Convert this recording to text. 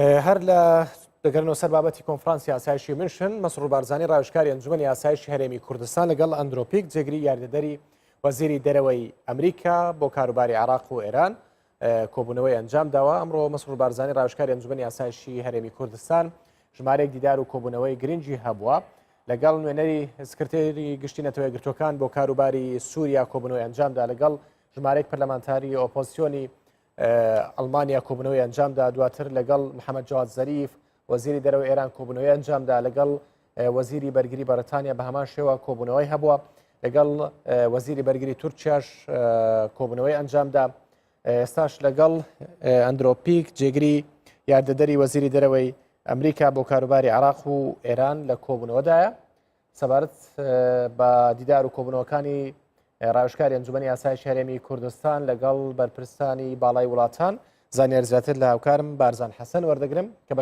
هەر لە دەگەرنەوە سەر بابەتی کۆنفرانسی یاسایشی منشن مەسرور بارزانی ڕاوێژکاری ئەنجومەنی یاسایشی هەرێمی کوردستان لەگەڵ ئەندرۆپیک جێگری یاردەدەری وەزیری دەرەوەی ئەمریکا بۆ کاروباری عێراق و ئێران کۆبوونەوەی ئەنجام داوە. ئەمڕۆ مەسرور بارزانی ڕاوێژکاری ئەنجومەنی یاسایشی هەرێمی کوردستان ژمارەیەک دیدار و کۆبوونەوەی گرنگی هەبووە لەگەڵ نوێنەری سکرتێری گشتی نەتەوەی گرتوەکان بۆ کاروباری سووریا کۆبوونەوەی ئەنجامدا لەگەڵ ژمارەیەک پەرلەمانتاری ئۆپۆزیسیۆنی ئەڵمانیا کۆبوونەوەی ئەنجامدا. دواتر لەگەڵ محەممەد جواد زەریف وەزیری دەرەوەی ئێران کۆبوونەوەی ئەنجامدا لەگەڵ وەزیری بەرگری بەرەتانیا بە هەمان شێوە کۆبوونەوەی هەبووە لەگەڵ وەزیری بەرگری تورکیاش کۆبوونەوەی ئەنجامدا. ئێستاش لەگەڵ ئەندرۆپیک جێگری یاردەدەری وەزیری دەرەوەی ئەمریکا بۆ کاروباری عێراق و ئێران لە کۆبوونەوەدایە. سەبارەت بە دیدار و کۆبوونەوەکانی ڕاوێژکاری ئەنجومەنی یاسایشی هەرێمی کوردستان لەگەڵ بەرپرسانی باڵای وڵاتان زانیاری زیاتر لە هاوکارم بارزان حەسەن وەردەگرم کە